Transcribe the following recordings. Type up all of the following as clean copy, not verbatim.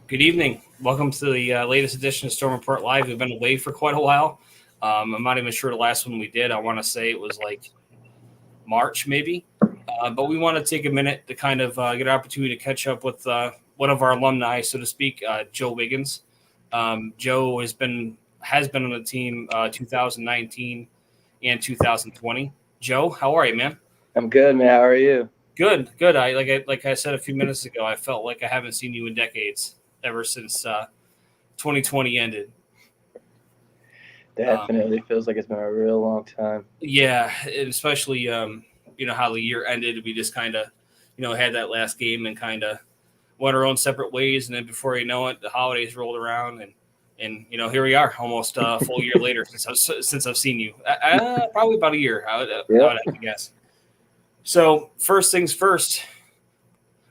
Good evening. Welcome to the latest edition of Storm Report Live. We've been away for quite a while. I'm not even sure the last one we did. I want to say it was like March, maybe. But we want to take a minute to kind of get an opportunity to catch up with one of our alumni, so to speak, Joe Wiggins. Joe has been on the team 2019 and 2020. Joe, how are you, man? I'm good, man. How are you? Good, good. I said a few minutes ago, I felt like I haven't seen you in decades ever since 2020 ended. Definitely feels like it's been a real long time. Yeah, and especially how the year ended. We just kind of had that last game and kind of went our own separate ways, and then before you know it, the holidays rolled around, and here we are, almost a full year later since I've seen you. Probably about a year. I would Yep. have to guess. So first things first,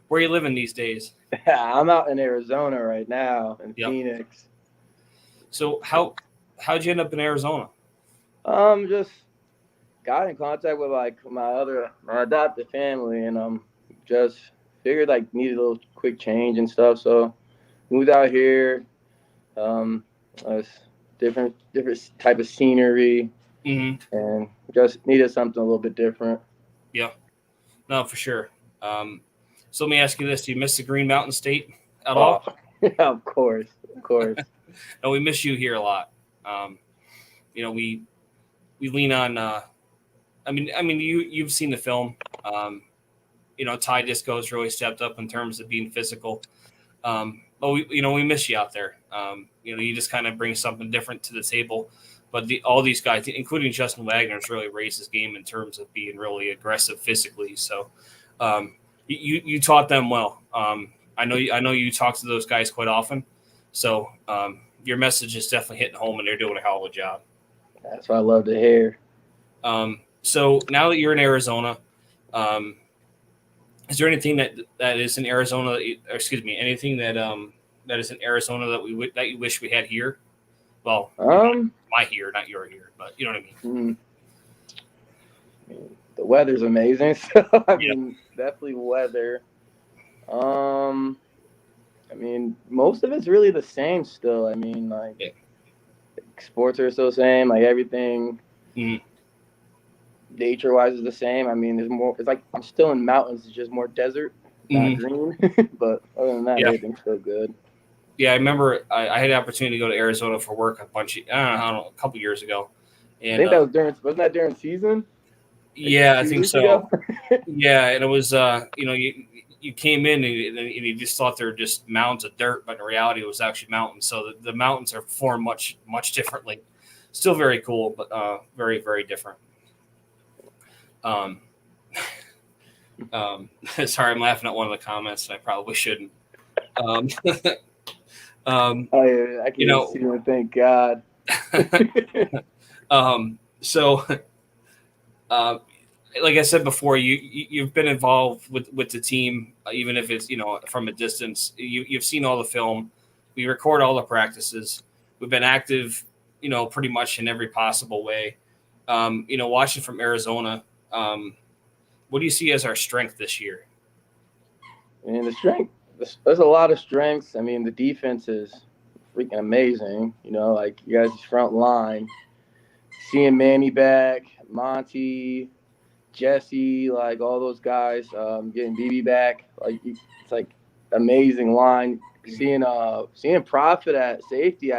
where are you living these days? I'm out in Arizona right now in Yep. Phoenix. So how'd you end up in Arizona? Just got in contact with like my adopted family, and just figured like needed a little quick change and stuff. So moved out here. Um, was different type of scenery, Mm-hmm. and just needed something a little bit different. Yeah, no, for sure. Um, so let me ask you this: do you miss the Green Mountain State at Oh, all? of course, of course. No, we miss you here a lot. Um, we lean on. I mean, you've seen the film. Ty Disco's really stepped up in terms of being physical. But we miss you out there. You just kind of bring something different to the table. But all these guys, including Justin Wagner's, really raised his game in terms of being really aggressive physically. So you taught them well. I know you talk to those guys quite often. So your message is definitely hitting home, and they're doing a hell of a job. That's what I love to hear. So now that you're in Arizona, um, is there anything that is in Arizona? Or excuse me, anything that is in Arizona that you wish we had here? Well, Um, my here, not your here, but you know what I mean. mm, the weather's amazing, so I Yeah. mean, definitely weather. Um, I mean, most of it's really the same still. I mean, like Yeah. sports are still the same. Like everything, Mhm. nature wise, is the same. I mean, there's more. It's like I'm still in mountains. It's just more desert, not Mhm. green. But other than that, Yeah. everything's still good. Yeah. I remember I had the opportunity to go to Arizona for work I don't know, a couple years ago, I and think that was during. Wasn't that during season? Like yeah, I two think weeks so. ago. Yeah, and it was you came in and you just thought they were just mounds of dirt, but in reality it was actually mountains. So the mountains are formed much differently. Still very cool, but very very different. Um, sorry, I'm laughing at one of the comments, and I probably shouldn't. Um, um, Oh yeah, I can you even know, see one. Thank God. so uh, like I said before, you've been involved with the team, even if it's from a distance. You've seen all the film. We record all the practices. We've been active, pretty much in every possible way. Watching from Arizona, what do you see as our strength this year? And the strength, there's a lot of strengths. I mean, the defense is freaking amazing. You know, like you guys' front line, seeing Manny back, Monty, Jesse, like all those guys, getting BB back, like it's like amazing line. Seeing Profit at safety,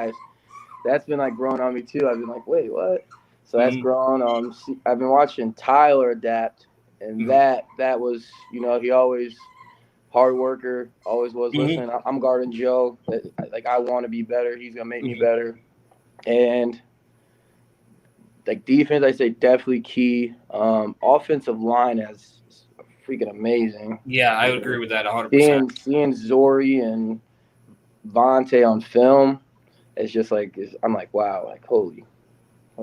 that's been like growing on me too. I've been like, wait, what? So that's Mm-hmm. grown. I've been watching Tyler adapt, and that was, he always hard worker, always was. Mm-hmm. Listen, I'm guarding Joe. Like I want to be better. He's gonna make me Mm-hmm. better. And like defense, I say definitely key. Offensive line is freaking amazing. Yeah, I would agree with that 100%. Seeing Zori and Vontae on film, it's just like I'm like, wow, like holy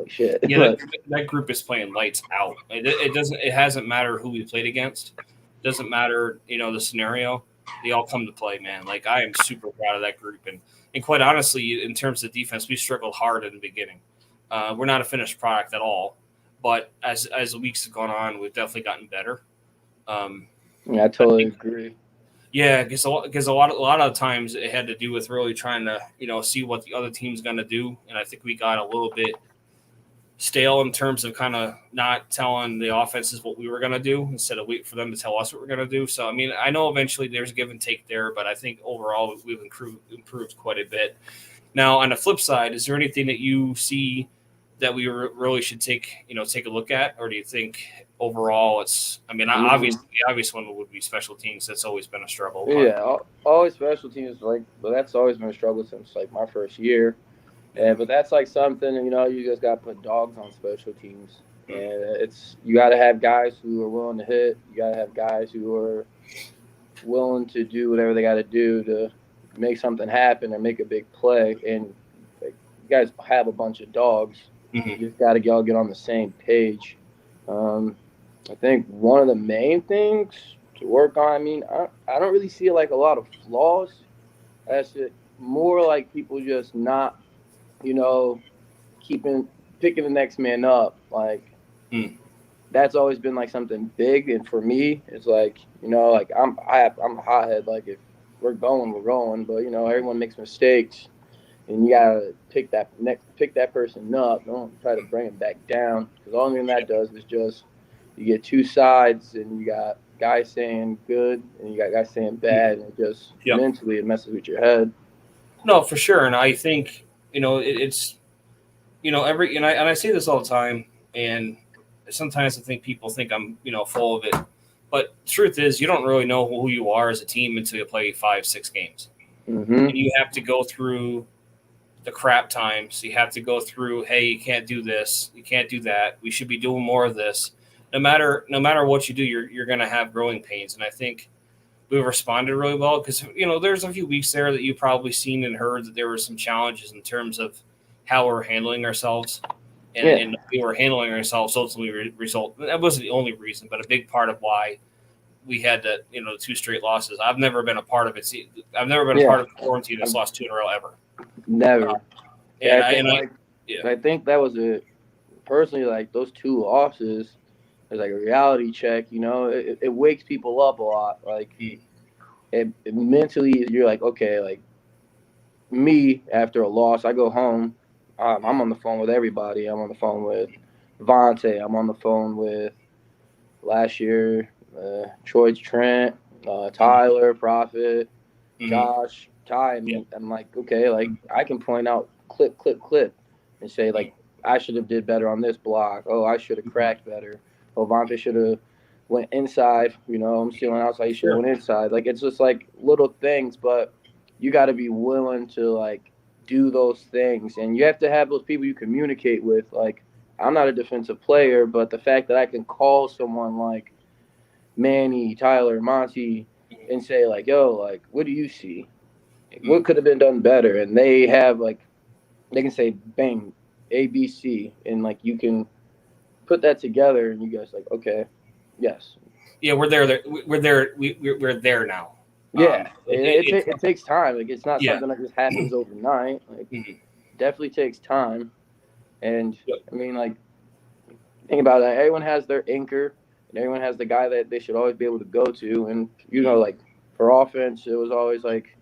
shit. Yeah, But that group is playing lights out. It hasn't mattered who we played against. Doesn't matter the scenario. They all come to play, man. Like I am super proud of that group, and quite honestly, in terms of defense, we struggled hard in the beginning. We're not a finished product at all, but as the weeks have gone on, we've definitely gotten better. Um, yeah, I I totally think agree. Yeah, because a lot of times it had to do with really trying to see what the other team's going to do, and I think we got a little bit stale in terms of kind of not telling the offenses what we were going to do instead of wait for them to tell us what we're going to do. So I mean, I know eventually there's give and take there, but I think overall we've improved quite a bit. Now on the flip side, is there anything that you see that we really should take a look at, or do you think overall it's? I mean, obviously the obvious one would be special teams. That's always been a struggle, but Yeah, always special teams but that's always been a struggle since like my first year. Yeah, but that's like something you just got to put dogs on special teams, and you got to have guys who are willing to hit. You got to have guys who are willing to do whatever they got to do to make something happen or make a big play. And like, you guys have a bunch of dogs. mm-hmm. You just got to all get on the same page. I think one of the main things to work on. I mean, I don't really see like a lot of flaws. That's it. More like people just not, you know, picking the next man up. Like that's always been like something big. And for me, it's like like I'm a hothead. Like if we're going, we're going. But everyone makes mistakes, and you gotta pick that person up. Don't try to bring him back down, because the only thing that does is just you get two sides, and you got guys saying good, and you got guys saying bad, and it just Yep. mentally it messes with your head. No, for sure, and I think it's I say this all the time, and sometimes I think people think I'm full of it, but the truth is you don't really know who you are as a team until you play 5-6 games, Mm-hmm. and you have to go through the crap times. You have to go through, hey, you can't do this, you can't do that. We should be doing more of this. No matter what you do, you're going to have growing pains, and I think we've responded really well because there's a few weeks there that you probably seen and heard that there were some challenges in terms of how we're handling ourselves, and we were handling ourselves ultimately result. That wasn't the only reason, but a big part of why we had the 2 straight losses. I've never been a part of it. I've never been a part of the quarantine that's lost 2 in a row ever. Never. Yeah. I think that was personally, like those 2 losses. It's like a reality check. It wakes people up a lot. Like it mentally, you're like, okay, like me after a loss, I go home. I'm on the phone with everybody. I'm on the phone with Vontae. I'm on the phone with last year, Troy Trent, Tyler, Prophet, Josh, Ty, and I'm like, okay, like I can point out clip, and say like I should have did better on this block. Oh, I should have cracked better. Oh, Vontae should have went inside. I'm stealing outside. He should have went inside. Like it's just like little things, but you got to be willing to like do those things, and you have to have those people you communicate with. Like I'm not a defensive player, but the fact that I can call someone like Manny, Tyler, Monty, and say like, "Yo, like, what do you see? What could have been done better?" And they can say, "Bang, A, B, C," and like you can put that together, and you guys like, okay, yes, yeah, we're there. We're there. We're there now. Yeah, it takes time. Like it's not something that just happens overnight. Like definitely takes time. And I mean, like think about it. Everyone has their anchor, and everyone has the guy that they should always be able to go to. And like for offense, it was always like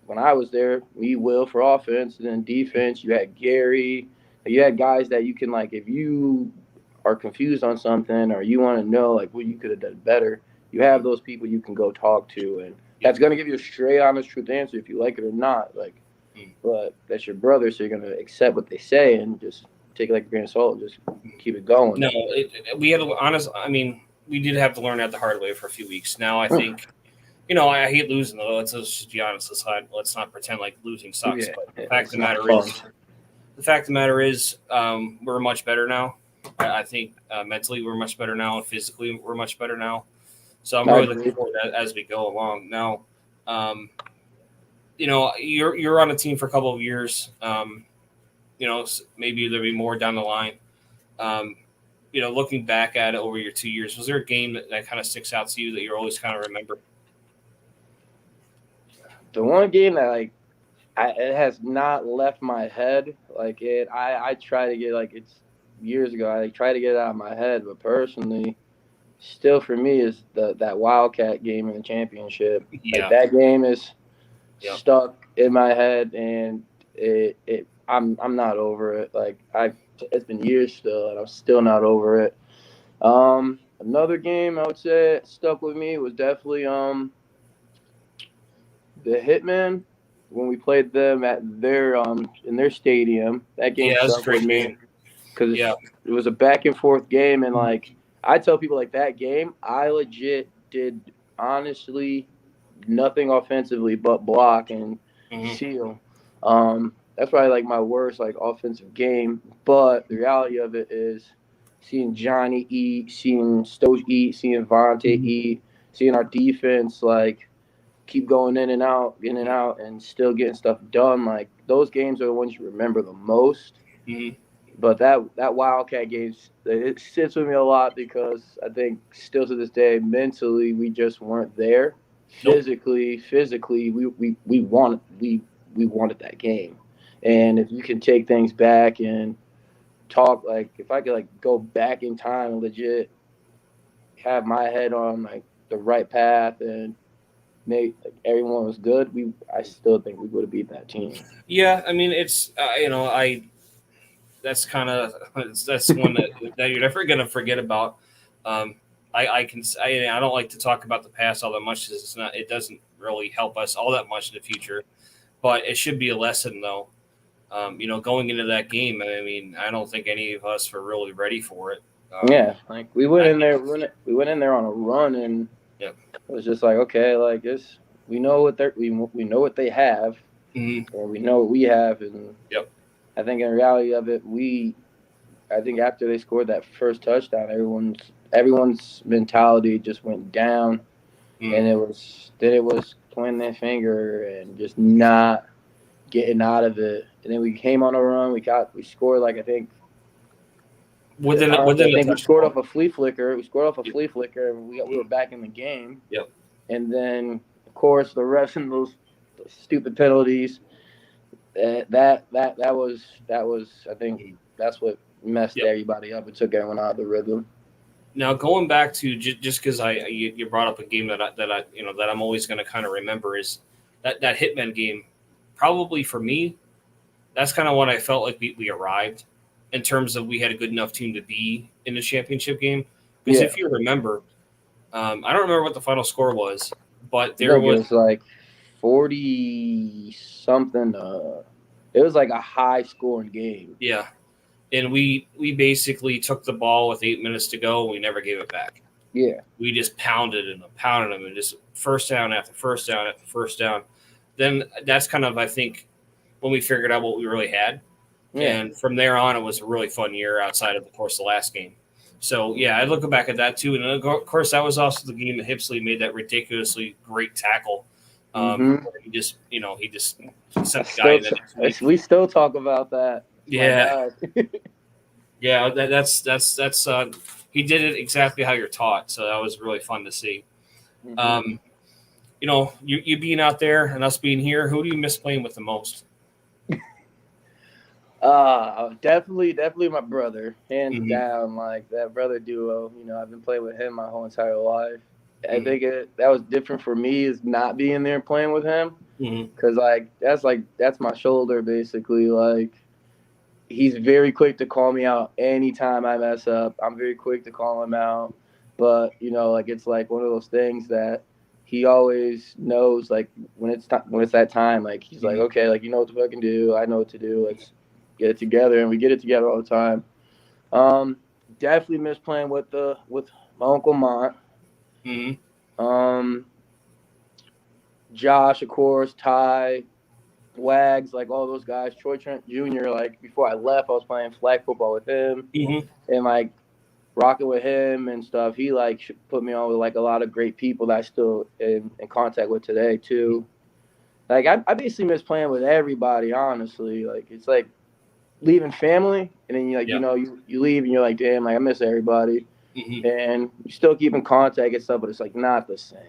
when I was there, me, Will for offense, and then defense, you had Gary. You had guys that you can like if you are confused on something or you want to know like what you could have done better. You have those people you can go talk to, and that's gonna give you a straight, honest, truth answer if you like it or not. Like, but that's your brother, so you're gonna accept what they say and just take it like a grain of salt and just keep it going. No, we had to honest. I mean, we did have to learn that the hard way for a few weeks. Now I think, I hate losing though. Let's just be honest. Let's not pretend like losing sucks. Yeah, but the fact of the matter is, we're much better now. I think mentally we're much better now, and physically we're much better now. So I'm really looking forward to that as we go along. Now, you're on a team for a couple of years. Maybe there'll be more down the line. Looking back at it over your 2 years, was there a game that kind of sticks out to you that you always kind of remember? The one game that it has not left my head. Like I try to get it's years ago. I try to get it out of my head, but personally, still for me is that Wildcat game in the championship. Like Yeah. that game is Yep. stuck in my head, and I'm not over it. Like I, it's been years still, and I'm still not over it. Another game I would say stuck with me was definitely the Hitmen when we played them at their in their stadium. That game Yeah, that's a stuck with great me game. because Yeah. it was a back and forth game, and like I tell people like that game, I legit did honestly nothing offensively but block and Hmm. seal. That's probably like my worst like offensive game. But the reality of it is seeing Johnny eat, seeing Stoge eat, seeing Vontae eat, seeing our defense like keep going in and out, and still getting stuff done. Like those games are the ones you remember the most. Hmm. But that Wildcat game, it sits with me a lot because I think still to this day, mentally we just weren't there. Nope. Physically, we wanted that game. Hmm. And if you can take things back and talk, like if I could like go back in time and legit have my head on like the right path and make like everyone was good, I still think we would have beat that team. Yeah, I mean, it's I that's kind of that's one that you're never gonna forget about. Um, I don't like to talk about the past all that much because it doesn't really help us all that much in the future. But it should be a lesson though. Going into that game, I mean, I don't think any of us were really ready for it. Yeah, like we went I, in there, we went in there on a run, and yeah. it was just like, okay, like this, we know what they have, Hmm. and we know what we have, and Yep. I think in reality of it, I think after they scored that first touchdown, everyone's mentality just went down, Mm. and it was pointing their finger and just not getting out of it, and then we came on a run, we scored like Within I the think we scored touchdown. off a flea flicker. We scored off a Yep. flea flicker, and we were back in the game. Yep. And then, of course, the refs and those stupid penalties. That was. I think Mm. that's what messed Yep. everybody up and took everyone out of the rhythm. Now going back to just because you brought up a game that I that I'm always going to kind of remember is that Hitman game. Probably for me, that's kind of when I felt like we arrived in terms of we had a good enough team to be in the championship game. Because Yeah, if you remember, I don't remember what the final score was, but I there think it was was like 40 something. It was like a high scoring game. yeah, and we basically took the ball with 8 minutes to go. And we never gave it back. Yeah, We just pounded them, and just first down after first down after first down. Then that's kind of I think when we figured out what we really had, yeah. and from there on, it was a really fun year outside of course the last game. So yeah, I look back at that too, and of course that was also the game that Hipsley made that ridiculously great tackle. Mm-hmm. Where he just sent the guy in the next week. We still talk about that. It's my Yeah, guy. yeah, that's he did it exactly how you're taught. So that was really fun to see. Mm-hmm. Um, you being out there and us being here, who do you miss playing with the most? Definitely my brother, hands Hmm. down. Like that brother duo. I've been playing with him my whole entire life. I Hmm. think that was different for me is not being there and playing with him, Hmm. because that's my shoulder basically. Like he's very quick to call me out anytime I mess up. I'm very quick to call him out, but like it's like one of those things that he always knows. Like when it's that time, like he's like, Hmm. okay, like you know what to fucking do. I know what to do. Let's get it together, and we get it together all the time. Um, Definitely miss playing with my uncle Mont. Hmm. Um, Josh, of course, Ty, Wags, like all those guys. Troy Trent Jr. Like before I left, I was playing flag football with him, Hmm. and like rocking with him and stuff. He like put me on with like a lot of great people that I still in contact with today too. Like I basically miss playing with everybody. Honestly, like it's like leaving family, and then Yeah. you leave and you're like, damn, like I miss everybody, Hmm. and you still keep in contact and stuff, but it's like not the same.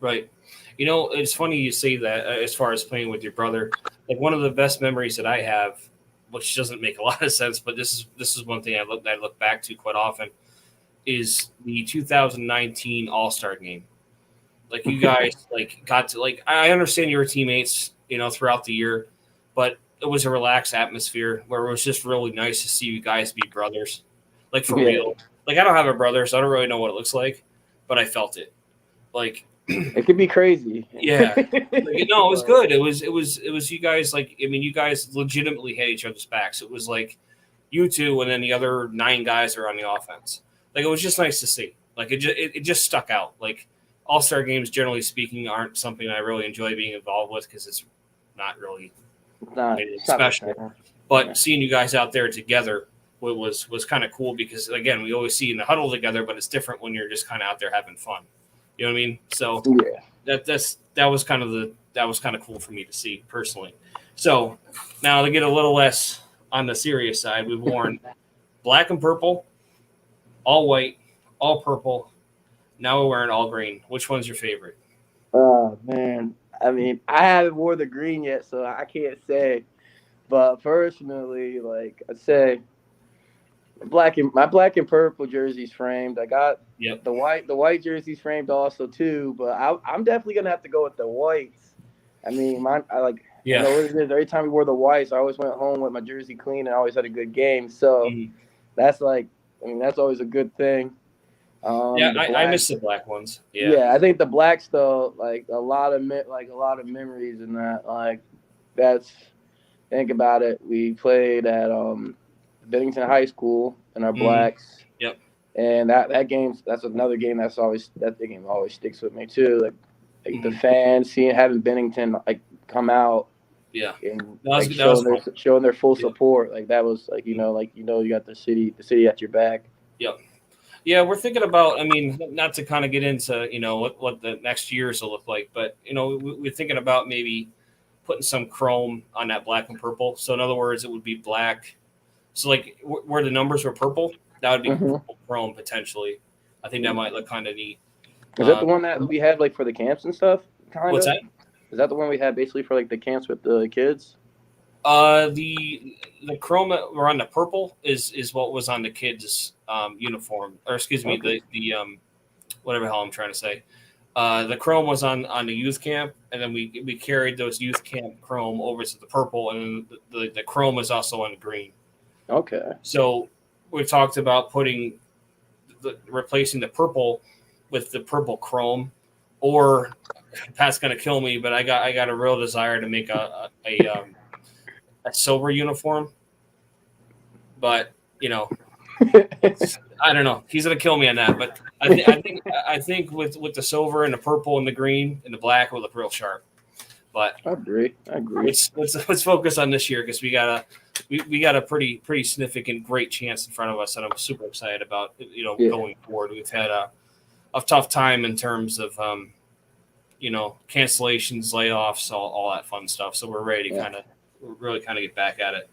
Right. It's funny you say that as far as playing with your brother. Like one of the best memories that I have, which doesn't make a lot of sense, but this is one thing I look back to quite often. is the 2019 All-Star game. Like you guys got to I understand you were teammates, throughout the year, but it was a relaxed atmosphere where it was just really nice to see you guys be brothers. Like for Yeah. real. Like I don't have a brother, so I don't really know what it looks like, but I felt it. Like It could be crazy. yeah. No, it was good. It was you guys you guys legitimately had each other's backs. It was like you two and then the other 9 guys are on the offense. Like it was just nice to see. Like it just stuck out. Like all-star games, generally speaking, aren't something I really enjoy being involved with because it's not really special. But seeing you guys out there together was kind of cool because again, we always see you in the huddle together, but it's different when you're just kind of out there having fun. You know what I mean? So yeah, that was kind of cool for me to see personally. So now to get a little less on the serious side, we've worn black and purple, all white, all purple. Now we're wearing all green. Which one's your favorite? Oh man, I mean, I haven't wore the green yet, so I can't say. But personally, like I say, my black and purple jerseys framed. I got the white jerseys framed also too. But I'm definitely gonna have to go with the whites. I mean, I know what it is. Every time we wore the whites, I always went home with my jersey clean and I always had a good game. So that's that's always a good thing. I miss the black ones. Yeah, I think the blacks though, like a lot of memories in that. Like that's think about it. We played at Bennington High School in our blacks. Yep. And that's another game that game always sticks with me too. Like the fans having Bennington come out. Yeah. And showing their full support. Like that was you got the city at your back. Yep. Yeah, we're thinking about. I mean, not to kind of get into what the next years will look like, but we're thinking about maybe putting some chrome on that black and purple. So in other words, it would be black. So like where the numbers were purple, that would be purple chrome potentially. I think that might look kind of neat. Is that the one that we had for the camps and stuff? What's that? Is that the one we had basically for the camps with the kids? The chrome that were on the purple is what was on the kids' uniform, or excuse me, the whatever the hell I'm trying to say. The chrome was on the youth camp, and then we carried those youth camp chrome over to the purple, and then the chrome is also on the green. Okay. So we've talked about replacing the purple with the purple chrome, or Pat's gonna kill me, but I got a real desire to make a silver uniform, but I don't know. He's gonna kill me on that, but I think with the silver and the purple and the green and the black will look real sharp. But I agree. Let's focus on this year because we got a pretty significant great chance in front of us that I'm super excited about. Going forward, we've had a tough time in terms of cancellations, layoffs, all that fun stuff. So we're ready to really get back at it.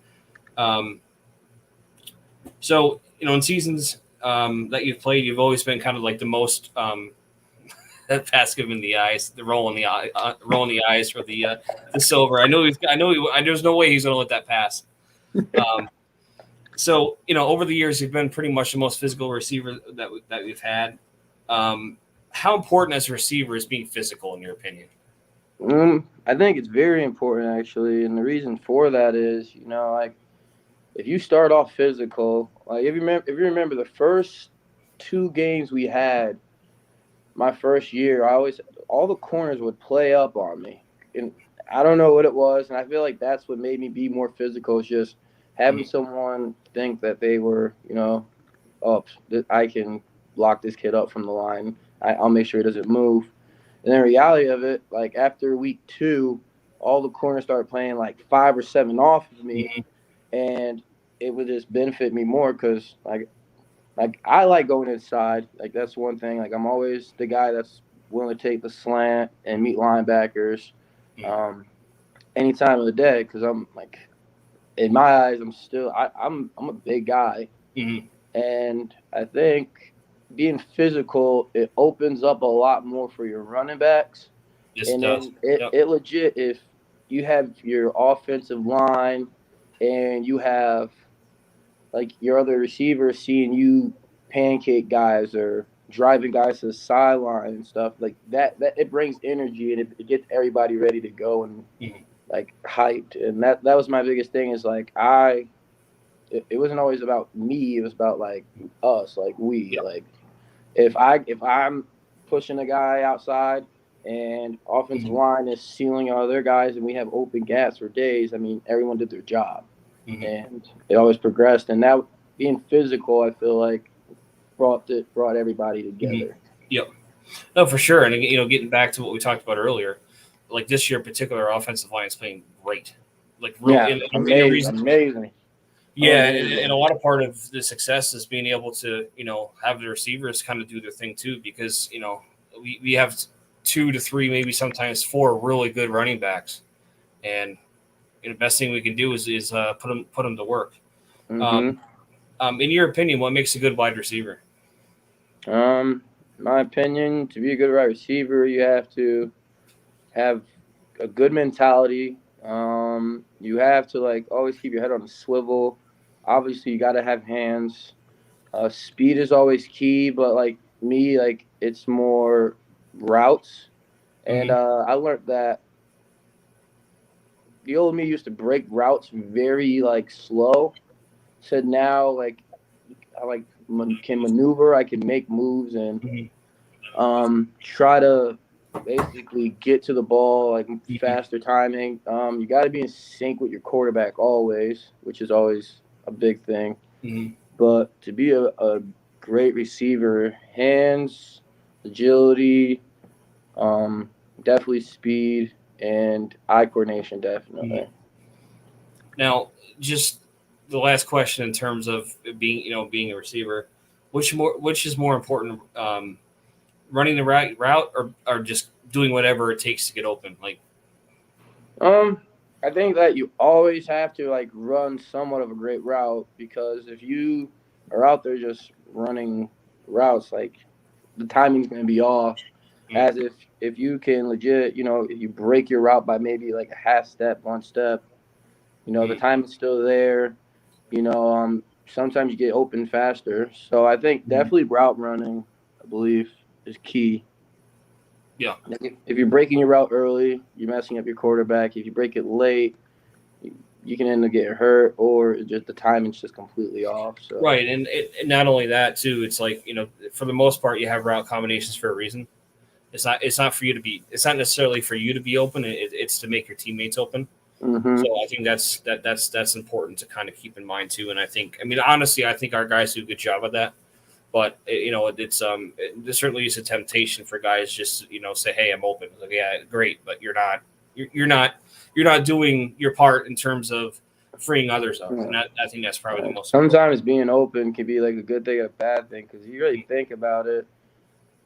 So in seasons that you've played, you've always been kind of like the most Pat's giving the eyes, the rolling the eyes for the silver. I know there's no way he's going to let that pass. So over the years, you've been pretty much the most physical receiver that we've had. How important as a receiver is being physical in your opinion? I think it's very important actually, and the reason for that is if you start off physical, if you remember the first 2 games we had my first year, all the corners would play up on me, and I don't know what it was, and I feel like that's what made me be more physical. Is just having someone think that they were, I can block this kid up from the line. I'll make sure he doesn't move. And the reality of it, after week 2, all the corners started playing 5 or 7 off of me, and it would just benefit me more because I like going inside. That's one thing. I'm always the guy that's willing to take the slant and meet linebackers any time of the day because I'm in my eyes I'm a big guy, and I think being physical, it opens up a lot more for your running backs. Yes, and it does. It legit, if you have your offensive line and you have your other receivers seeing you pancake guys or driving guys to the sideline and stuff like that. That it brings energy and it gets everybody ready to go and Mhm. like hyped. And that was my biggest thing is like it wasn't always about me. It was about like us, like we, Yeah. like if I'm pushing a guy outside and offensive Mhm. line is sealing other guys and we have open gaps for days, I mean everyone did their job Mhm. and it always progressed. And that being physical, I feel like brought everybody Mhm. together. Yep. No, for sure. And getting back to what we talked about earlier, like this year in particular, our offensive line is playing great. Like real, Yeah, and the amazing, reason, amazing, yeah, and a amazing. lot of part of the success is being able to have the receivers kind of do their thing too, because we have 2 to 3, maybe sometimes 4 really good running backs, and the best thing we can do is put them to work. Um, Hmm. in your opinion, what makes a good wide receiver? My opinion, to be a good wide receiver, you have to have a good mentality. You have to like always keep your head on a swivel. Obviously, you got to have hands. Speed is always key, but like me, like it's more routes. And Hmm. I learned that the old me used to break routes very like slow. So now like I like can maneuver. I can make moves and Hmm. try to basically get to the ball like Hmm. faster timing. You got to be in sync with your quarterback always, which is always a big thing. Hmm. But to be a great receiver, hands, agility, um, definitely speed and eye coordination, Hmm. definitely. Now, just the last question in terms of being a receiver, which is more important, running the right route or just doing whatever it takes to get open? Like, Um, I think that you always have to like run somewhat of a great route because if you are out there just running routes, like the timing's gonna be off. mm, As if you can legit, if you break your route by maybe like a half step, 1 step, the mm, time is still there. Sometimes you get open faster. So I think mm, definitely route running, I believe, is key. yeah, Like if you're breaking your route early, you're messing up your quarterback. If you break it late, you can end up getting hurt, or just the timing's just completely off. So, right. And not only that too, it's like for the most part, you have route combinations for a reason. It's not for you to be. It's not necessarily for you to be open. It's to make your teammates open. hmm So I think that's important to kind of keep in mind too. And I mean, honestly, I think our guys do a good job of that. But there certainly is a temptation for guys just to, say, "Hey, I'm open." Like, yeah, great, but you're not doing your part in terms of freeing others up, and I think that's probably the most important. sometimes being open can be like a good thing and a bad thing because you really think about it.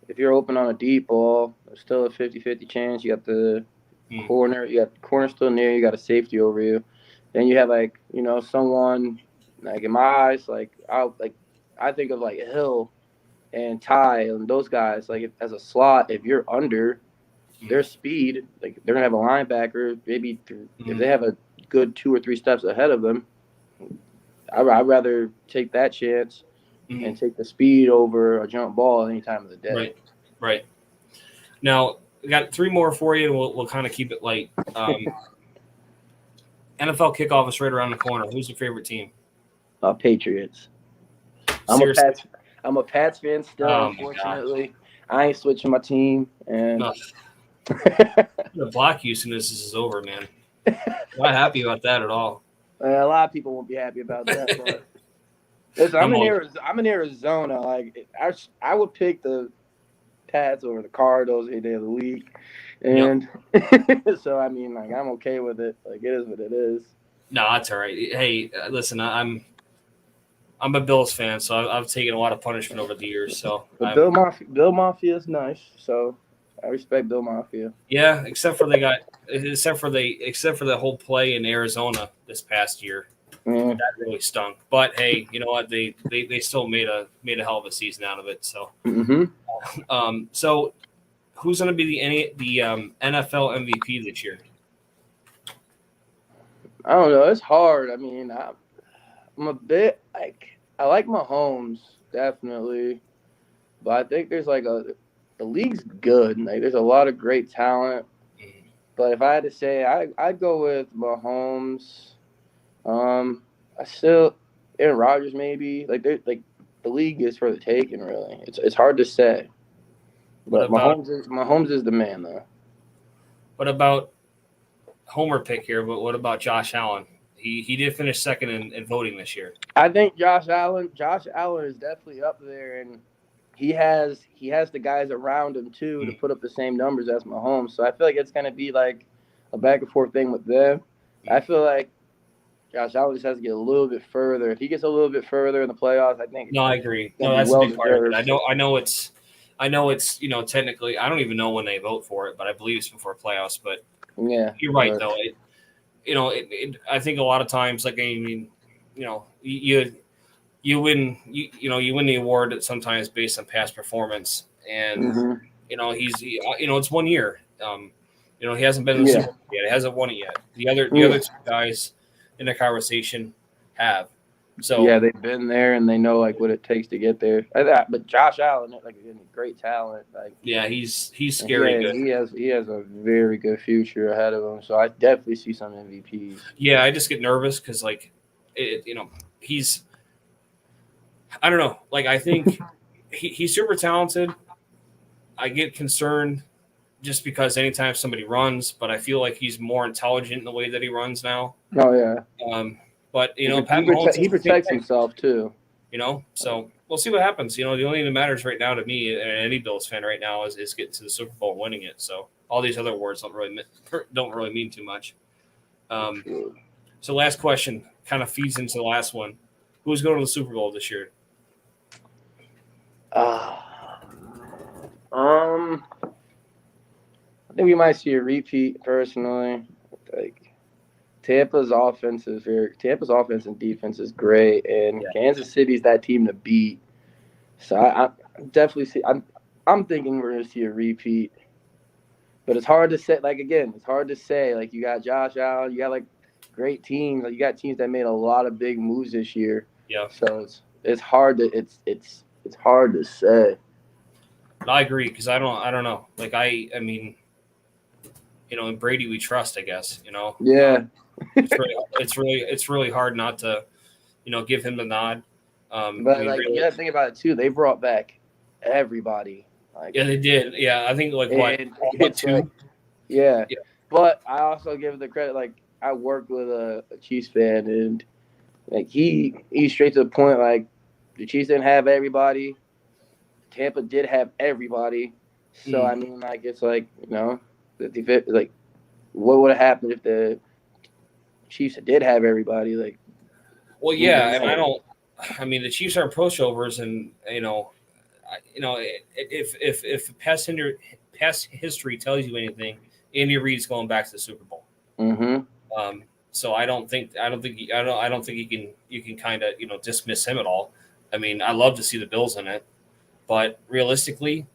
If you're open on a deep ball, there's still a 50-50 chance. You got the Mm, corner, you got the corner still near, you got a safety over you. Then you have like, someone like in my eyes, I think of like Hill and Ty and those guys, like as a slot, if you're under mm, their speed, like they're gonna have a linebacker, maybe if mm, they have a good 2 or 3 steps ahead of them, I'd rather take that chance and mm. take the speed over a jump ball any time of the day. Right, right. Now we got 3 more for you, and we'll kind of keep it light. NFL kickoff is right around the corner. Who's your favorite team? Patriots. I'm a Seriously? Pats. I'm a Pats fan still. Oh my god. Unfortunately, I ain't switching my team, and No, the block Houston, this is over, man. Not happy about that at all. a lot of people won't be happy about that. But listen, I'm I'm in all, Arizona. I'm in Arizona. Like I would pick the Pats over the Cardinals any day of the week, yep. and so I mean, like I'm okay with it. Like it is what it is. No, that's all right. Hey, listen, I'm a Bills fan, so I've taken a lot of punishment over the years. So But Bill Mafia is nice, so I respect Bill Mafia. yeah, except for the whole play in Arizona this past year, Mm, that really stunk. But hey, you know what? They still made a hell of a season out of it. So hmm so who's going to be the NFL MVP this year? I don't know. It's hard. I mean, I'm a bit like I like Mahomes. definitely. But I think there's like the league's good. Like there's a lot of great talent. But if I had to say, I'd go with Mahomes. I still Aaron Rodgers maybe. Like the league is for the taking. Really, it's hard to say. What But about Mahomes is the man though. what about Homer pick here? But what about Josh Allen? He did finish second in voting this year. I think Josh Allen is definitely up there, and he has the guys around him too to put up the same numbers as Mahomes. So I feel like it's gonna be like a back and forth thing with them. I feel like Josh Allen just has to get a little bit further. If he gets a little bit further in the playoffs, I think No, I agree. it's No, gonna be that's a well big part of it. deserved. I know it's technically I don't even know when they vote for it, but I believe it's before playoffs. But Yeah, you're right but though. I think a lot of times, like I mean, you win you win the award sometimes based on past performance, and mhm. it's 1 year. He hasn't been in the Yeah. Super Bowl yet. He hasn't won it yet. The other Yeah. two guys in the conversation have. Yeah, So they've been there and they know like what it takes to get there. But Josh Allen, like again, great talent. Like yeah, he's and scary good. he has a very good future ahead of him. So I definitely see some MVPs. Yeah, I just get nervous because like he's I don't know. Like I think he's super talented. I get concerned just because anytime somebody runs, but I feel like he's more intelligent in the way that he runs now. Oh yeah, But Pat Mahomes he does the same protects thing. himself too. So we'll see what happens. The only thing that matters right now to me and any Bills fan right now is getting to the Super Bowl and winning it. So all these other awards don't really mean too much. So last question kind of feeds into the last one. Who's going to the Super Bowl this year? Uh, I think we might see a repeat personally. Like Tampa's offense and defense is great, and Yeah. Kansas City's that team to beat. So I definitely see. I'm thinking we're gonna see a repeat, but it's hard to say. Like again, it's hard to say. Like you got Josh Allen, you got like great teams. Like you got teams that made a lot of big moves this year. Yeah. So it's hard to it's hard to say. I agree because I don't know. Like I mean, in Brady we trust. I guess Yeah. it's really hard not to give him the nod. But like really, you gotta think about it too. They brought back everybody. Like yeah, they did. Yeah, I think like what and but it's two. like yeah. Yeah. But I also give the credit. Like I worked with a Chiefs fan, and like he's straight to the point. Like the Chiefs didn't have everybody. Tampa did have everybody. So I mean, like it's like like what would have happened if the Chiefs did have everybody? Like Well, yeah, and I mean, the Chiefs are pushovers, and if past history tells you anything, Andy Reid's going back to the Super Bowl. Mm-hmm. So I don't think you can kind of dismiss him at all. I mean, I love to see the Bills in it, but realistically,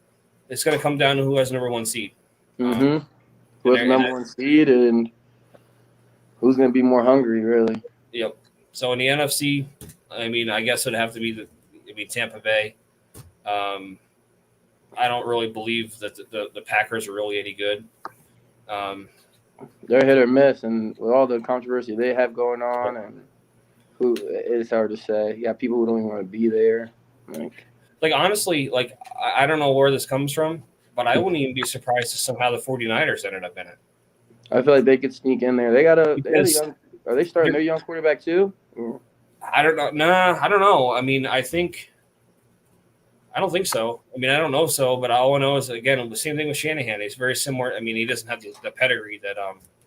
it's going to come down to who has number one seed. Mm-hmm. Who's the number one seed and who's going to be more hungry, really? Yep. So in the NFC, I mean, I guess it'd have to be Tampa Bay. I don't really believe that the Packers are really any good. They're hit or miss, and with all the controversy they have going on, and it's hard to say. You got people who don't even want to be there. Like honestly, like I don't know where this comes from, but I wouldn't even be surprised if somehow the 49ers ended up in it. I feel like they could sneak in there. They got a young. Are they starting their young quarterback too? I don't know. Nah, I don't know. I mean, I don't think so. I mean, I don't know so, but all I know is again the same thing with Shanahan. He's very similar. I mean, he doesn't have the pedigree that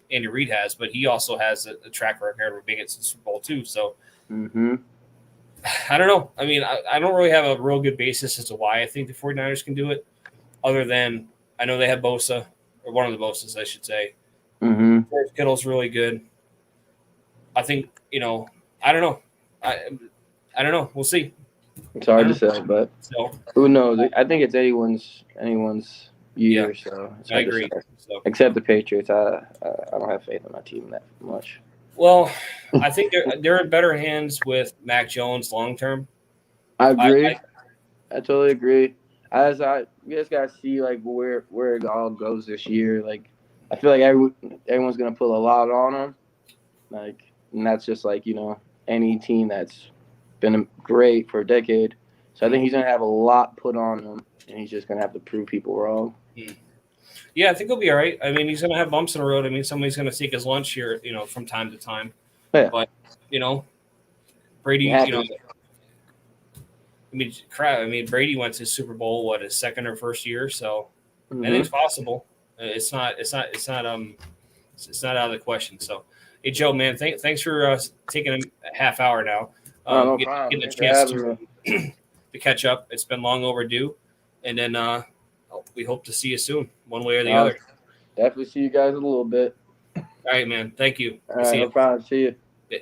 Andy Reid has, but he also has a track record of being at the Super Bowl too. So I don't know. I mean, I don't really have a real good basis as to why I think the 49ers can do it, other than I know they have Bosa, or one of the Bosas, I should say. George Kittle's really good. I think, I don't know. I don't know. We'll see. It's hard to say, but who knows? I think it's anyone's year. Yeah. So I agree. So. Except the Patriots, I don't have faith in my team that much. Well, I think they're in better hands with Mac Jones long term. I agree. I totally agree. You guys gotta see like where it all goes this year. Like, I feel like everyone's gonna put a lot on him. Like, and that's just like any team that's been great for a decade. So I think he's gonna have a lot put on him, and he's just gonna have to prove people wrong. Yeah, I think he'll be all right. I mean, he's going to have bumps in the road. I mean, somebody's going to take his lunch here, from time to time. Yeah. But Brady, Brady went to Super Bowl his second or first year, so anything's possible. It's not out of the question. So, hey Joe, man, thanks for taking a half hour now. No problem. Getting a chance to catch up. It's been long overdue, and then we hope to see you soon, one way or the other. Definitely see you guys in a little bit. All right, man. Thank you. All right, no problem. See you. Yeah.